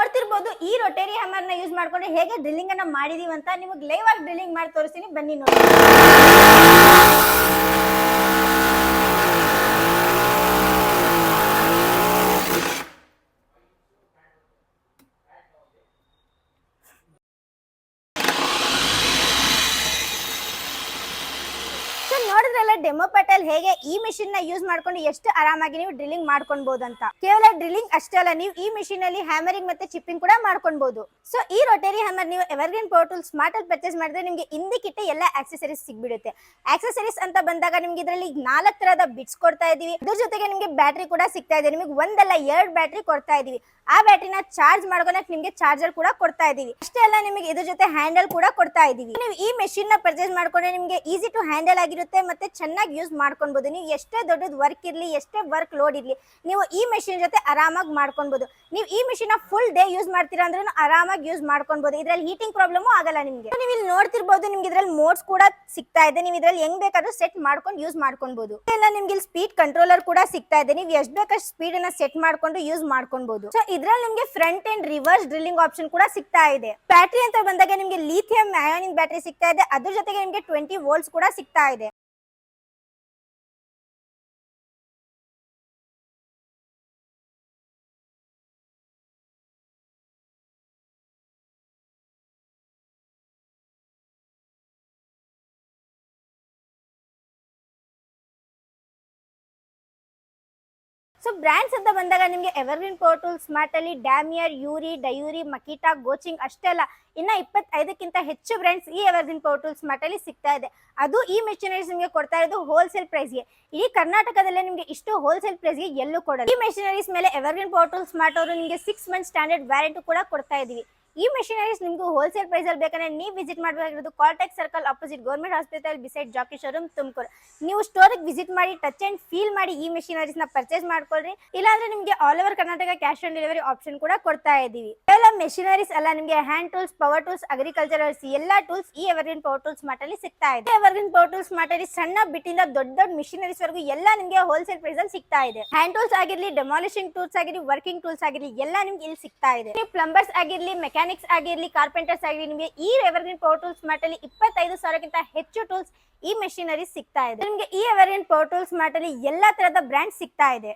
ನೋಡ್ತಿರ್ಬೋದು ಈ ರೊಟೇರಿ ಹ್ಯಾಮರ್ ನ ಯೂಸ್ ಮಾಡ್ಕೊಂಡು ಹೇಗೆ ಡ್ರಿಲ್ಲಿಂಗ್ ಅನ್ನ ಮಾಡಿದೀವಿ ಅಂತ ನಿಮಗೆ ಲೈವ್ ಆಗಿ ಡ್ರಿಲ್ಲಿಂಗ್ ಮಾಡಿ ತೋರಿಸ್ತೀನಿ, ಬನ್ನಿ ನೋಡಿ. ನೋಡಿದ್ರಲ್ಲ ಡೆಮೋ ಪಟೇಲ್ ಹೇಗೆ ಈ ಮಿಷಿನ್ ನ ಯೂಸ್ ಮಾಡ್ಕೊಂಡು ಎಷ್ಟು ಆರಾಮಾಗಿ ನೀವು ಡ್ರಿಲ್ಲಿಂಗ್ ಮಾಡ್ಕೊಬಹುದು ಅಂತ. ಕೇವಲ ಡ್ರಿಲ್ಲಿಂಗ್ ಅಷ್ಟೇ ಅಲ್ಲ, ನೀವು ಈ ಮಿಷಿನ್ ಅಲ್ಲಿ ಹ್ಯಾಮರಿಂಗ್ ಮತ್ತೆ ಚಿಪ್ಪಿಂಗ್ ಕೂಡ ಮಾಡ್ಕೊಬಹುದು. ಸೊ ಈ ರೊಟೇರಿ ಹ್ಯಾಮರ್ ನೀವು ಎವರ್ಗ್ರೀನ್ ಪವರ್ ಟೂಲ್ ಸ್ಮಾರ್ಟ್ ಅಲ್ಲಿ ಪರ್ಚೇಸ್ ಮಾಡಿದ್ರೆ ನಿಮಗೆ ಹಿಂದಕ್ಕಿಟ್ಟೆ ಎಲ್ಲ ಆಕ್ಸೆಸರೀಸ್ ಸಿಗ್ಬಿಡುತ್ತೆ. ಆಕ್ಸೆಸರೀಸ್ ಅಂತ ಬಂದಾಗ ನಿಮ್ಗೆ ಇದರಲ್ಲಿ 4 ತರಹದ ಬಿಟ್ಸ್ ಕೊಡ್ತಾ ಇದೀವಿ. ಅದ್ರ ಜೊತೆಗೆ ನಿಮ್ಗೆ ಬ್ಯಾಟ್ರಿ ಕೂಡ ಸಿಗ್ತಾ ಇದೆ. ನಿಮಗೆ ಒಂದಲ್ಲ 2 ಬ್ಯಾಟ್ರಿ ಕೊಡ್ತಾ ಇದೀವಿ. ಆ ಬ್ಯಾಟ್ರಿನ ಚಾರ್ಜ್ ಮಾಡ್ಕೊಳಕ್ ನಿಮ್ಗೆ ಚಾರ್ಜರ್ ಕೂಡ ಕೊಡ್ತಾ ಇದೀವಿ. ಅಷ್ಟೇ ಅಲ್ಲ, ನಿಮಗೆ ಇದ್ರ ಜೊತೆ ಹ್ಯಾಂಡಲ್ ಕೂಡ ಕೊಡ್ತಾ ಇದೀವಿ. ನೀವು ಈ ಮೆಷಿನ್ ನ ಪರ್ಚೇಸ್ ಮಾಡ್ಕೊಂಡ್ರೆ ನಿಮ್ಗೆ ಈಸಿ ಟು ಹ್ಯಾಂಡಲ್ ಆಗಿರುತ್ತೆ ಮತ್ತೆ ಚೆನ್ನಾಗಿ ಯೂಸ್ ಮಾಡ್ಕೊಬಹುದು. ನೀವು ಎಷ್ಟೇ ದೊಡ್ಡದು ವರ್ಕ್ ಇರ್ಲಿ, ಎಷ್ಟೇ ವರ್ಕ್ ಲೋಡ್ ಇರ್ಲಿ, ನೀವು ಈ ಮೆಷಿನ್ ಜೊತೆ ಆರಾಮಾಗಿ ಮಾಡ್ಕೊಬಹುದು. ನೀವು ಈ ಮೆಷಿನ್ ನ ಫುಲ್ ಡೇ ಯೂಸ್ ಮಾಡ್ತೀರಾ ಅಂದ್ರೂ ಆರಾಮಾಗಿ ಯೂಸ್ ಮಾಡ್ಕೊಬಹುದು. ಇದ್ರಲ್ಲಿ ಹೀಟಿಂಗ್ ಪ್ರಾಬ್ಲಮ್ ಆಗಲ್ಲ ನಿಮ್ಗೆ. ನೀವು ಇಲ್ಲಿ ನೋಡ್ತಿರ್ಬೋದು, ನಿಮ್ಗೆ ಇದ್ರಲ್ಲಿ ಮೋಡ್ಸ್ ಕೂಡ ಸಿಗ್ತಾ ಇದೆ. ನೀವು ಇದ್ರಲ್ಲಿ ಹೆಂಗ್ ಬೇಕಾದ್ರೂ ಸೆಟ್ ಮಾಡ್ಕೊಂಡು ಯೂಸ್ ಮಾಡ್ಕೊಬಹುದು. ಎಲ್ಲ ನಿಮ್ಗೆ ಇಲ್ಲಿ ಸ್ಪೀಡ್ ಕಂಟ್ರೋಲರ್ ಕೂಡ ಸಿಗ್ತಾ ಇದೆ. ನೀವು ಎಷ್ಟು ಬೇಕಷ್ಟು ಸ್ಪೀಡ್ ಅನ್ನ ಸೆಟ್ ಮಾಡ್ಕೊಂಡು ಯೂಸ್ ಮಾಡ್ಕೊಬಹುದು. ಸೊ ಇದ್ರಲ್ಲಿ ನಿಮ್ಗೆ front and reverse drilling option ಕೂಡ ಸಿಗ್ತಾ ಇದೆ. ಬ್ಯಾಟ್ರಿ ಅಂತ ಬಂದಾಗ ನಿಮ್ಗೆ ಲಿಥಿಯಂ ಅಯಾನಿನ್ ಬ್ಯಾಟ್ರಿ ಸಿಗ್ತಾ ಇದೆ. ಅದ್ರ ಜೊತೆಗೆ ನಿಮ್ಗೆ 20 ವೋಲ್ಟ್ಸ್ ಕೂಡ ಸಿಗ್ತಾ ಇದೆ. ಸೊ ಬ್ರ್ಯಾಂಡ್ಸ್ ಅಂತ ಬಂದಾಗ ನಿಮಗೆ ಎವರ್ಗ್ರೀನ್ ಪವರ್ ಟೂಲ್ ಸ್ಮಾರ್ಟ್ ಅಲ್ಲಿ ಡ್ಯಾಮಿಯರ್, ಯೂರಿ, ಡಯೂರಿ, ಮಕಿಟಾ, ಗೋಚಿಂಗ್ ಅಷ್ಟೇ ಅಲ್ಲ, ಇನ್ನ 25ಕ್ಕಿಂತ ಹೆಚ್ಚು ಬ್ರ್ಯಾಂಡ್ಸ್ ಈ ಎವರ್ಗ್ರೀನ್ ಪವರ್ ಟೂಲ್ ಸ್ಮಾರ್ಟ್ ಅಲ್ಲಿ ಸಿಗ್ತಾ ಇದೆ. ಅದು ಈ ಮೆಷಿನರೀಸ್ ನಿಮಗೆ ಕೊಡ್ತಾ ಇರೋದು ಹೋಲ್ಸೇಲ್ ಪ್ರೈಸ್ಗೆ. ಈ ಕರ್ನಾಟಕದಲ್ಲೇ ನಿಮಗೆ ಇಷ್ಟು ಹೋಲ್ಸೇಲ್ ಪ್ರೈಸ್ಗೆ ಎಲ್ಲೂ ಕೊಡಲ್ಲ. ಈ ಮೆಷಿನರೀಸ್ ಮೇಲೆ ಎವರ್ಗ್ರೀನ್ ಪವರ್ ಟೂಲ್ ಸ್ಮಾರ್ಟ್ ಅವರು ನಿಮಗೆ 6 ಮಂತ್ ಸ್ಟ್ಯಾಂಡರ್ಡ್ ವ್ಯಾರಂಟಿ ಕೂಡ ಕೊಡ್ತಾ ಇದೀವಿ. ಈ ಮೆಷಿನರೀಸ್ ನಿಮ್ಗೆ ಹೋಲ್ಸೇಲ್ ಪ್ರೈಸ್ ಅಲ್ಲಿ ಬೇಕಂದ್ರೆ ನೀವು ವಿಸಿಟ್ ಮಾಡಬೇಕಾಗಿರೋದು Caltech circle opposite government hospital beside Jockey showroom, Tumakuru. ನೀವು ಸ್ಟೋರ್ಗೆ ವಿಸಿಟ್ ಮಾಡಿ ಟಚ್ ಅಂಡ್ ಫೀಲ್ ಮಾಡಿ ಈ ಮೆಷಿನರೀಸ್ ನ ಪರ್ಚೇಸ್ ಮಾಡ್ಕೊಳ್ರಿ. ಇಲ್ಲಾಂದ್ರೆ ನಿಮಗೆ all over Karnataka cash on delivery option ಕೂಡ ಕೊಡ್ತಾ ಇದೀವಿ. ಕೇವಲ ಮೆಷಿನರೀಸ್ ಅಲ್ಲ, ನಿಮಗೆ hand tools, power tools, agriculturals ಎಲ್ಲಾ ಟೂಲ್ಸ್ ಈ ಎವರ್ಗ್ರೀನ್ ಪವರ್ ಟೂಲ್ ಸ್ಮಾರ್ಟ್ ಅಲ್ಲಿ ಸಿಗ್ತಾ ಇದೆ. ಎವರ್ಗ್ರೀನ್ ಪವರ್ ಟೂಲ್ ಸ್ಮಾರ್ಟ್ ಅಲ್ಲಿ ಸಣ್ಣ ಬಿಟ್ಟಿಂದ ದೊಡ್ಡ ದೊಡ್ಡ ಮಿಷಿನರೀಸ್ ವರೆಗೂ ಎಲ್ಲ ನಿಮಗೆ ಹೋಲ್ಸೇಲ್ ಪ್ರೈಸ್ ಅಲ್ಲಿ ಸಿಗ್ತಾ ಇದೆ. ಹ್ಯಾಂಡ್ ಟೂಲ್ಸ್ ಆಗಿರ್ಲಿ, ಡೆಮಾಲಿಷಿಂಗ್ ಟೂಲ್ಸ್ ಆಗಿರ್ಲಿ, ವರ್ಕಿಂಗ್ ಟೂಲ್ಸ್ ಆಗಿರ್ಲಿ, ಎಲ್ಲ ನಿಮ್ಗೆ ಇಲ್ಲಿ ಸಿಗ್ತಾ ಇದೆ. ಪ್ಲಂಬರ್ಸ್ ಆಗಿರ್ಲಿ, ಮೆಕ್ಯಾನಿಕ್ಸ್ ಆಗಿರ್ಲಿ, ಕಾರ್ಪೆಂಟರ್ಸ್ ಆಗಿರ್ಲಿ, ನಿಮಗೆ ಈ ಎವರ್ಗ್ರೀನ್ ಪವರ್ ಟೂಲ್ ಸ್ಮಾರ್ಟ್ ಅಲ್ಲಿ 25,000ಕ್ಕಿಂತ ಹೆಚ್ಚು ಟೂಲ್ಸ್ ಈ ಮೆಷಿನರೀಸ್ ಸಿಗ್ತಾ ಇದೆ. ನಿಮಗೆ ಈ ಎವರ್ಗ್ರೀನ್ ಪವರ್ ಟೂಲ್ ಸ್ಮಾರ್ಟ್ ಅಲ್ಲಿ ಎಲ್ಲಾ ತರಹದ ಬ್ರ್ಯಾಂಡ್ ಸಿಗ್ತಾ ಇದೆ.